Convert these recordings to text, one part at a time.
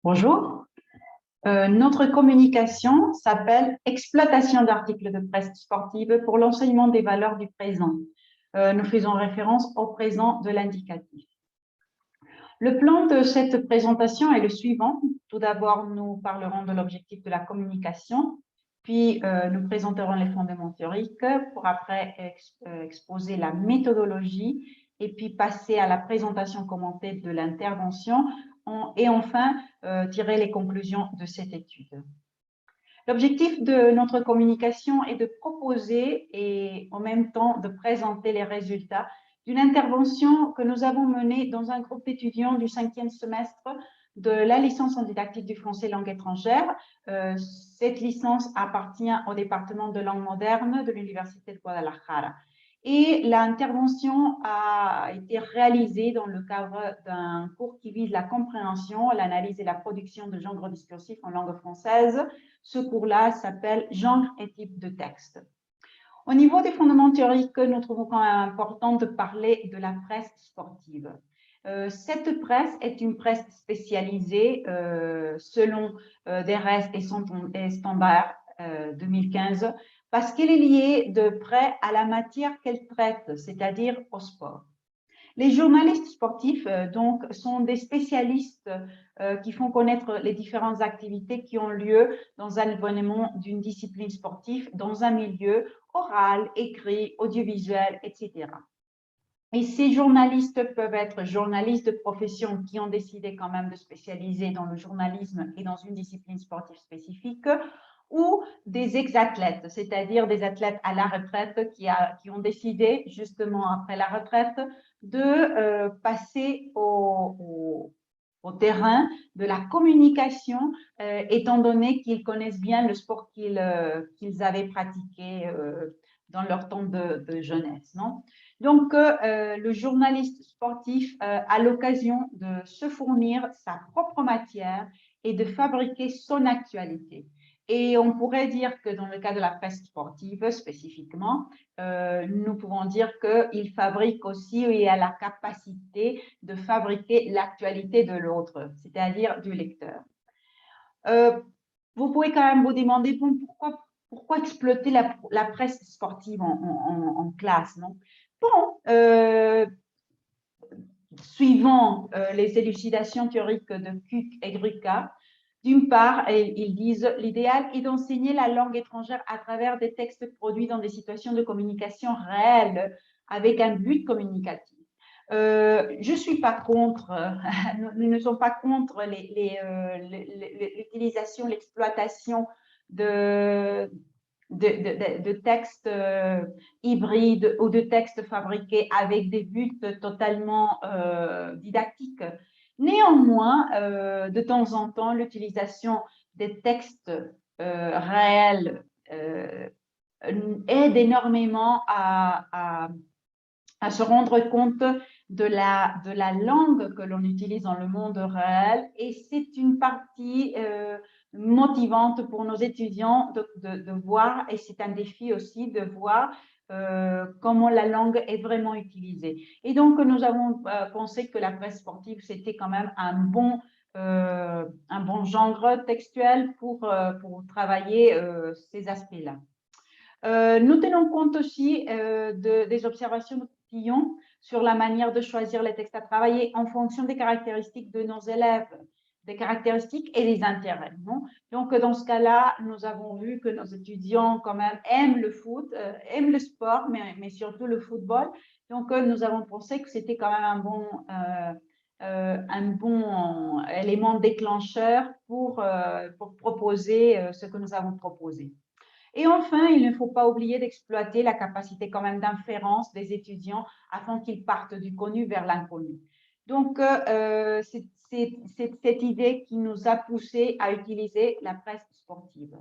Bonjour. Notre communication s'appelle exploitation d'articles de presse sportive pour l'enseignement des valeurs du présent. Nous faisons référence au présent de l'indicatif. Le plan de cette présentation est le suivant. Tout d'abord, nous parlerons de l'objectif de la communication, puis nous présenterons les fondements théoriques pour après exposer la méthodologie et puis passer à la présentation commentée de l'intervention et enfin tirer les conclusions de cette étude. L'objectif de notre communication est de proposer et en même temps de présenter les résultats d'une intervention que nous avons menée dans un groupe d'étudiants du 5e semestre de la licence en didactique du français langue étrangère. Cette licence appartient au département de langue moderne de l'Université de Guadalajara. Et l'intervention a été réalisée dans le cadre d'un cours qui vise la compréhension, l'analyse et la production de genres discursifs en langue française. Ce cours-là s'appelle « Genre et type de texte ». Au niveau des fondements théoriques, nous trouvons quand même important de parler de la presse sportive. Cette presse est une presse spécialisée selon DRS et Standard 2015 parce qu'elle est liée de près à la matière qu'elle traite, c'est-à-dire au sport. Les journalistes sportifs, donc, sont des spécialistes qui font connaître les différentes activités qui ont lieu dans un événement d'une discipline sportive, dans un milieu oral, écrit, audiovisuel, etc. Et ces journalistes peuvent être journalistes de profession qui ont décidé quand même de spécialiser dans le journalisme et dans une discipline sportive spécifique, ou des ex-athlètes, c'est-à-dire des athlètes à la retraite qui ont décidé justement après la retraite de passer au terrain de la communication, étant donné qu'ils connaissent bien le sport qu'ils avaient pratiqué dans leur temps de jeunesse, non? Donc, le journaliste sportif a l'occasion de se fournir sa propre matière et de fabriquer son actualité. Et on pourrait dire que dans le cas de la presse sportive spécifiquement, nous pouvons dire qu'il fabrique aussi et a la capacité de fabriquer l'actualité de l'autre, c'est-à-dire du lecteur. Vous pouvez quand même vous demander bon, pourquoi exploiter la presse sportive en classe, non? Bon, suivant les élucidations théoriques de Kuck et Gruca, d'une part, ils disent l'idéal est d'enseigner la langue étrangère à travers des textes produits dans des situations de communication réelles avec un but communicatif. Je ne suis pas contre, nous ne sommes pas contre l'utilisation, l'exploitation de textes hybrides ou de textes fabriqués avec des buts totalement didactiques. Néanmoins, de temps en temps, l'utilisation des textes réels aide énormément à se rendre compte de la langue que l'on utilise dans le monde réel, et c'est une partie motivante pour nos étudiants de voir, et c'est un défi aussi de voir comment la langue est vraiment utilisée. Et donc, nous avons pensé que la presse sportive, c'était quand même un bon genre textuel pour travailler ces aspects-là. Nous tenons compte aussi des observations de Tillon sur la manière de choisir les textes à travailler en fonction des caractéristiques de nos élèves, des caractéristiques et des intérêts. Non? Donc, dans ce cas-là, nous avons vu que nos étudiants, quand même, aiment le foot, aiment le sport, mais surtout le football. Donc, nous avons pensé que c'était quand même un bon élément déclencheur pour proposer ce que nous avons proposé. Et enfin, il ne faut pas oublier d'exploiter la capacité quand même d'inférence des étudiants afin qu'ils partent du connu vers l'inconnu. Donc, c'est cette idée qui nous a poussé à utiliser la presse sportive.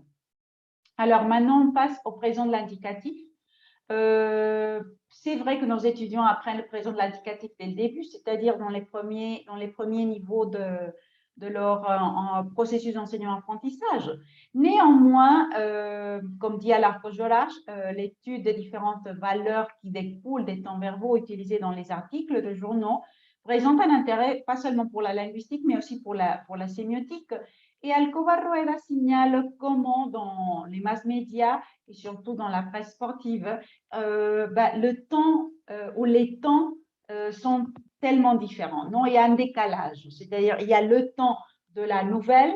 Alors maintenant, on passe au présent de l'indicatif. C'est vrai que nos étudiants apprennent le présent de l'indicatif dès le début, c'est-à-dire dans les premiers niveaux de leur processus d'enseignement-apprentissage. Néanmoins, comme dit Alar Kojolas, l'étude des différentes valeurs qui découlent des temps verbaux utilisés dans les articles de journaux présentent un intérêt pas seulement pour la linguistique, mais aussi pour la sémiotique. Et Alcobar Rueda signale comment dans les masses médias et surtout dans la presse sportive, le temps ou les temps sont tellement différents. Non, il y a un décalage, c'est-à-dire il y a le temps de la nouvelle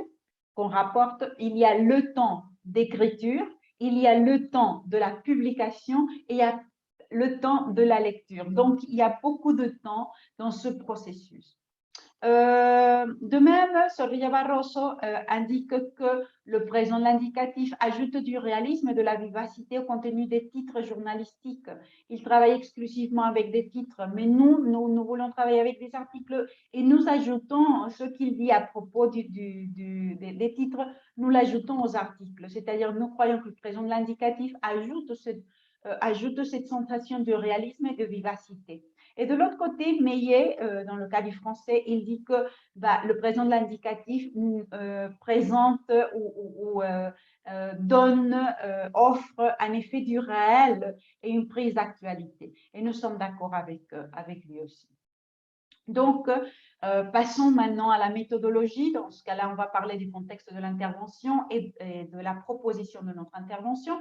qu'on rapporte, il y a le temps d'écriture, il y a le temps de la publication et il y a le temps de la lecture. Donc, il y a beaucoup de temps dans ce processus. De même, Soraya Barroso indique que le présent de l'indicatif ajoute du réalisme et de la vivacité au contenu des titres journalistiques. Il travaille exclusivement avec des titres, mais nous voulons travailler avec des articles et nous ajoutons ce qu'il dit à propos des titres, nous l'ajoutons aux articles. C'est-à-dire, nous croyons que le présent de l'indicatif ajoute cette sensation de réalisme et de vivacité. Et de l'autre côté, Meillet, dans le cas du français, il dit que le présent de l'indicatif présente ou offre un effet du réel et une prise d'actualité. Et nous sommes d'accord avec lui aussi. Donc, passons maintenant à la méthodologie. Dans ce cas-là, on va parler du contexte de l'intervention et de la proposition de notre intervention.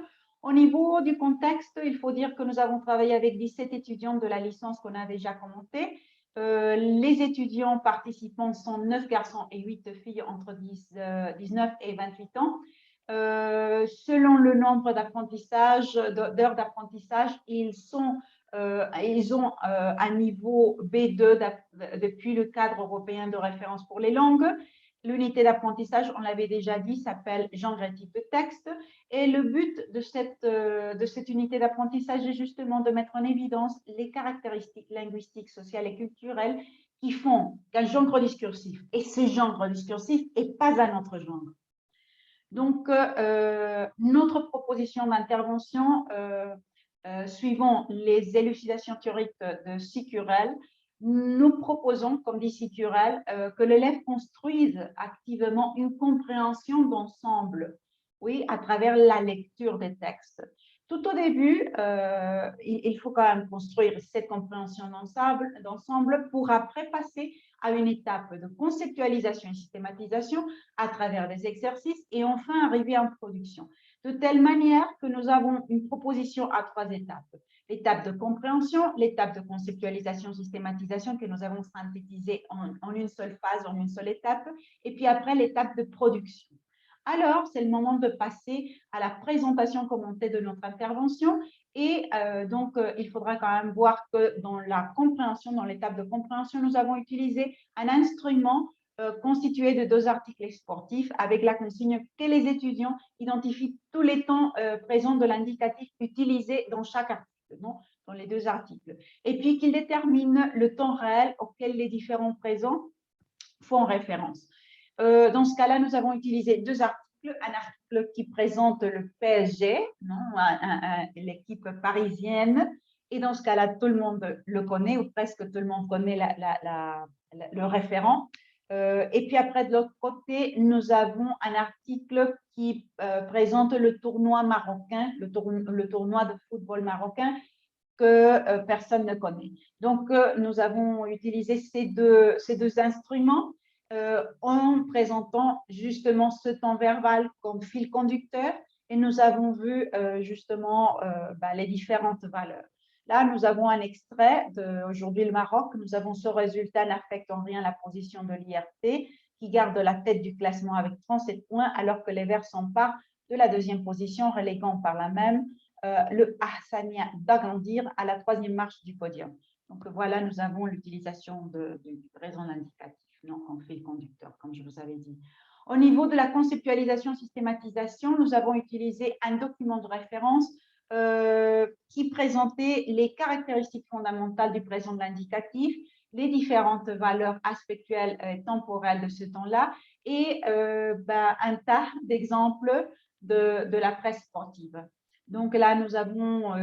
Au niveau du contexte, il faut dire que nous avons travaillé avec 17 étudiants de la licence qu'on a déjà commentée. Les étudiants participants sont 9 garçons et 8 filles entre 19 et 28 ans. Selon le nombre d'heures d'apprentissage, ils ont un niveau B2 depuis le cadre européen de référence pour les langues. L'unité d'apprentissage, on l'avait déjà dit, s'appelle genre et type de texte. Et le but de cette unité d'apprentissage est justement de mettre en évidence les caractéristiques linguistiques, sociales et culturelles qui font qu'un genre discursif et ce genre discursif n'est pas un autre genre. Donc, notre proposition d'intervention, suivant les élucidations théoriques de Sicurel, nous proposons, comme dit Sicurel, que l'élève construise activement une compréhension d'ensemble, oui, à travers la lecture des textes. Tout au début, il faut quand même construire cette compréhension d'ensemble pour après passer à une étape de conceptualisation et systématisation à travers des exercices et enfin arriver en production. De telle manière que nous avons une proposition à 3 étapes. L'étape de compréhension, l'étape de conceptualisation, systématisation que nous avons synthétisée en une seule phase, en une seule étape, et puis après l'étape de production. Alors, c'est le moment de passer à la présentation commentée de notre intervention. Et donc, il faudra quand même voir que dans la compréhension, dans l'étape de compréhension, nous avons utilisé un instrument constitué de 2 articles sportifs avec la consigne que les étudiants identifient tous les temps présents de l'indicatif utilisé dans chaque article, non, dans les 2 articles. Et puis qu'ils déterminent le temps réel auquel les différents présents font référence. Dans ce cas-là, nous avons utilisé 2 articles. Un article qui présente le PSG, l'équipe parisienne, et dans ce cas-là, tout le monde le connaît, ou presque tout le monde connaît le référent. Et puis après, de l'autre côté, nous avons un article qui présente le tournoi marocain, le tournoi de football marocain, que personne ne connaît. Donc, nous avons utilisé ces deux instruments en présentant justement ce temps verbal comme fil conducteur et nous avons vu justement les différentes valeurs. Là, nous avons un extrait d'aujourd'hui le Maroc. Nous avons ce résultat n'affecte en rien la position de l'IRT qui garde la tête du classement avec 37 points alors que les Verts s'emparent de la 2e position, reléguant par la même le Hassania d'Agadir à la 3e marche du podium. Donc voilà, nous avons l'utilisation du présent indicatif, non en fil conducteur, comme je vous avais dit. Au niveau de la conceptualisation, systématisation, nous avons utilisé un document de référence qui présentait les caractéristiques fondamentales du présent de l'indicatif, les différentes valeurs aspectuelles et temporelles de ce temps-là et un tas d'exemples de la presse sportive. Donc là, nous avons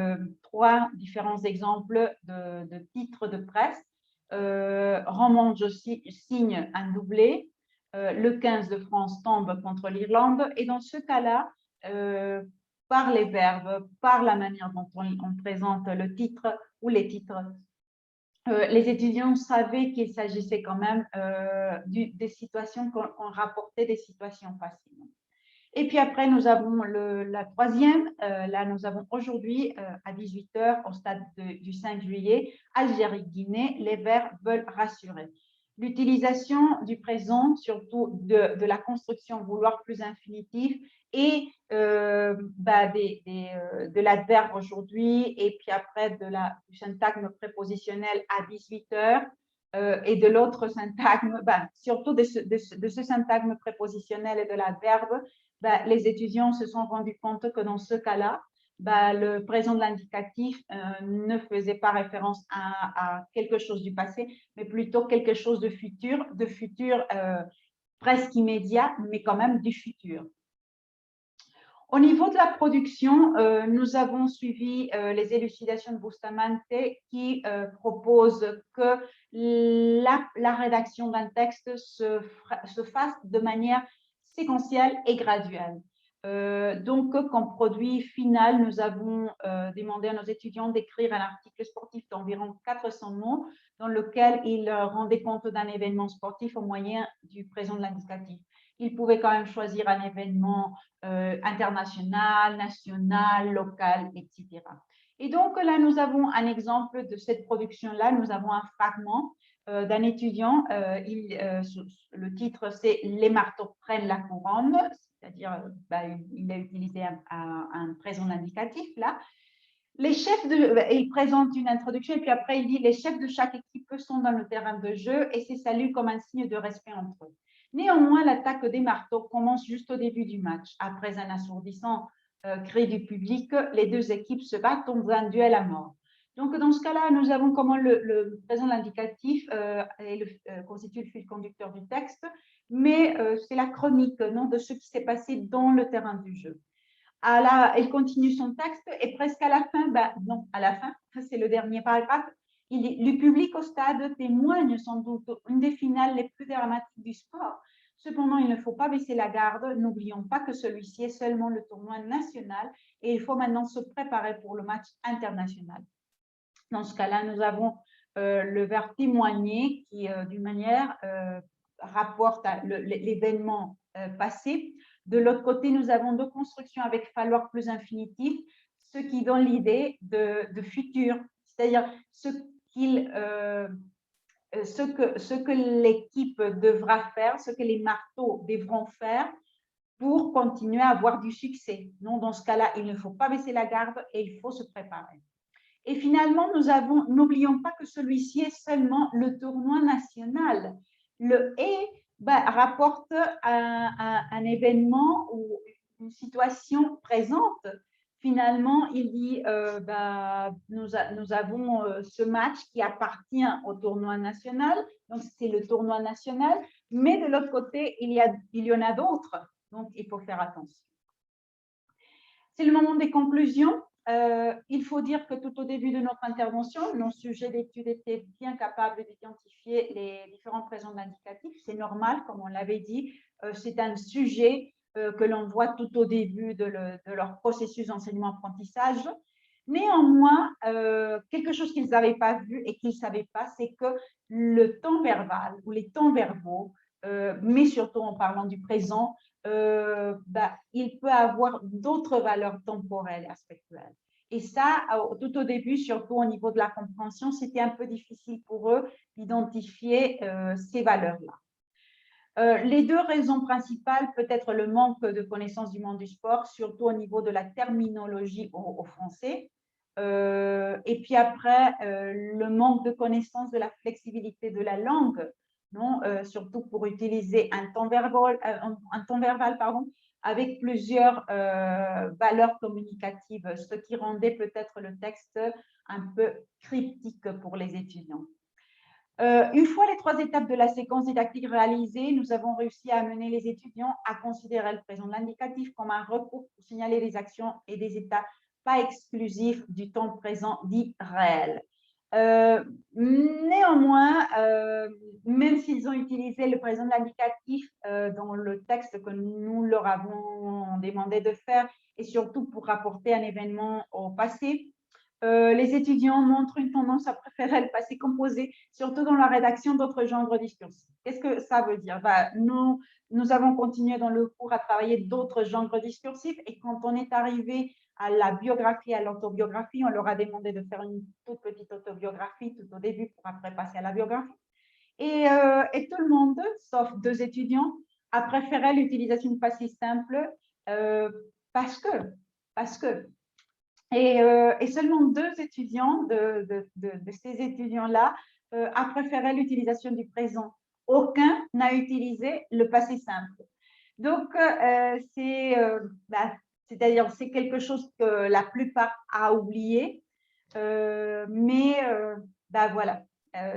3 différents exemples de titres de presse. Romange signe un doublé. Le 15 de France tombe contre l'Irlande. Et dans ce cas-là, par les verbes, par la manière dont on présente le titre ou les titres, les étudiants savaient qu'il s'agissait quand même des situations qu'on rapportait des situations faciles. Et puis après, nous avons la troisième. Là, nous avons aujourd'hui à 18 h au stade du 5 juillet, Algérie-Guinée, les Verts veulent rassurer. L'utilisation du présent, surtout de la construction vouloir plus infinitif et de l'adverbe aujourd'hui et puis après du syntagme prépositionnel à 18 h et de l'autre syntagme, surtout de ce syntagme prépositionnel et de l'adverbe, les étudiants se sont rendus compte que dans ce cas-là, le présent de l'indicatif ne faisait pas référence à quelque chose du passé, mais plutôt quelque chose de futur presque immédiat, mais quand même du futur. Au niveau de la production, nous avons suivi les élucidations de Bustamante qui proposent que la rédaction d'un texte se fasse de manière séquentielle et graduelle. Donc, comme produit final, nous avons demandé à nos étudiants d'écrire un article sportif d'environ 400 mots dans lequel ils rendaient compte d'un événement sportif au moyen du présent de l'indicatif. Ils pouvaient quand même choisir un événement international, national, local, etc. Et donc là, nous avons un exemple de cette production-là. Nous avons un fragment d'un étudiant. Le titre, c'est « Les marteaux prennent la couronne », c'est-à-dire il a utilisé un présent indicatif là. Il présente une introduction et puis après il dit « Les chefs de chaque équipe sont dans le terrain de jeu et c'est salué comme un signe de respect entre eux. Néanmoins, l'attaque des marteaux commence juste au début du match. Après un assourdissant cri du public, les deux équipes se battent dans un duel à mort. » Donc, dans ce cas-là, nous avons comment le présent de l'indicatif constitue le fil conducteur du texte, mais c'est la chronique de ce qui s'est passé dans le terrain du jeu. Elle continue son texte et presque à la fin, c'est le dernier paragraphe, il dit « Le public au stade témoigne sans doute une des finales les plus dramatiques du sport. Cependant, il ne faut pas baisser la garde. N'oublions pas que celui-ci est seulement le tournoi national et il faut maintenant se préparer pour le match international. » Dans ce cas-là, nous avons le verbe témoigner qui, d'une manière, rapporte l'événement passé. De l'autre côté, nous avons deux constructions avec falloir plus infinitif, ce qui donne l'idée de futur, c'est-à-dire ce que l'équipe devra faire, ce que les marteaux devront faire pour continuer à avoir du succès. Non, dans ce cas-là, il ne faut pas baisser la garde et il faut se préparer. Et finalement, n'oublions pas que celui-ci est seulement le tournoi national. Le « et » rapporte un événement ou une situation présente. Finalement, il dit nous avons ce match qui appartient au tournoi national, donc c'est le tournoi national, mais de l'autre côté, il y en a d'autres, donc il faut faire attention. C'est le moment des conclusions. Il faut dire que tout au début de notre intervention, nos sujets d'étude étaient bien capables d'identifier les différents présents d'indicatifs. C'est normal, comme on l'avait dit, c'est un sujet que l'on voit tout au début de leur processus d'enseignement-apprentissage. Néanmoins, quelque chose qu'ils n'avaient pas vu et qu'ils ne savaient pas, c'est que le temps verbal ou les temps verbaux, mais surtout en parlant du présent, il peut avoir d'autres valeurs temporelles et aspectuelles. Et ça, tout au début, surtout au niveau de la compréhension, c'était un peu difficile pour eux d'identifier ces valeurs-là. Les deux raisons principales, peut-être le manque de connaissance du monde du sport, surtout au niveau de la terminologie au français, et puis après, le manque de connaissance de la flexibilité de la langue, surtout pour utiliser un temps verbal, avec plusieurs valeurs communicatives, ce qui rendait peut-être le texte un peu cryptique pour les étudiants. Une fois les 3 étapes de la séquence didactique réalisées, nous avons réussi à amener les étudiants à considérer le présent de l'indicatif comme un recours pour signaler des actions et des états pas exclusifs du temps présent dit réel. Néanmoins, même s'ils ont utilisé le présent de l'indicatif dans le texte que nous leur avons demandé de faire, et surtout pour rapporter un événement au passé, Les étudiants montrent une tendance à préférer le passé composé, surtout dans la rédaction d'autres genres discursifs. Qu'est-ce que ça veut dire? Nous avons continué dans le cours à travailler d'autres genres discursifs et quand on est arrivé à la biographie, à l'autobiographie, on leur a demandé de faire une toute petite autobiographie tout au début pour après passer à la biographie. Et tout le monde, sauf 2 étudiants, a préféré l'utilisation du passé simple euh, parce que, parce que et seulement 2 étudiants de ces étudiants-là a préféré l'utilisation du présent. Aucun n'a utilisé le passé simple. Donc, c'est-à-dire c'est quelque chose que la plupart a oublié, voilà,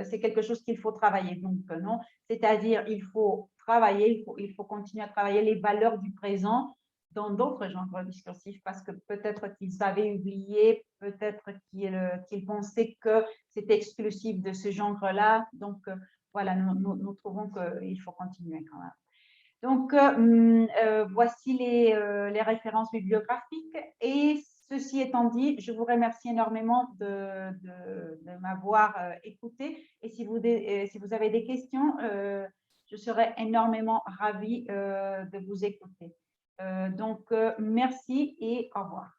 c'est quelque chose qu'il faut travailler. Donc, non, c'est-à-dire il faut travailler, il faut continuer à travailler les valeurs du présent dans d'autres genres discursifs parce que peut-être qu'ils avaient oublié, peut-être qu'ils pensaient que c'était exclusif de ce genre-là. Donc, voilà, nous trouvons qu'il faut continuer quand même. Donc, voici les références bibliographiques. Et ceci étant dit, je vous remercie énormément de m'avoir écouté. Et si vous avez des questions, je serai énormément ravie de vous écouter. Donc, merci et au revoir.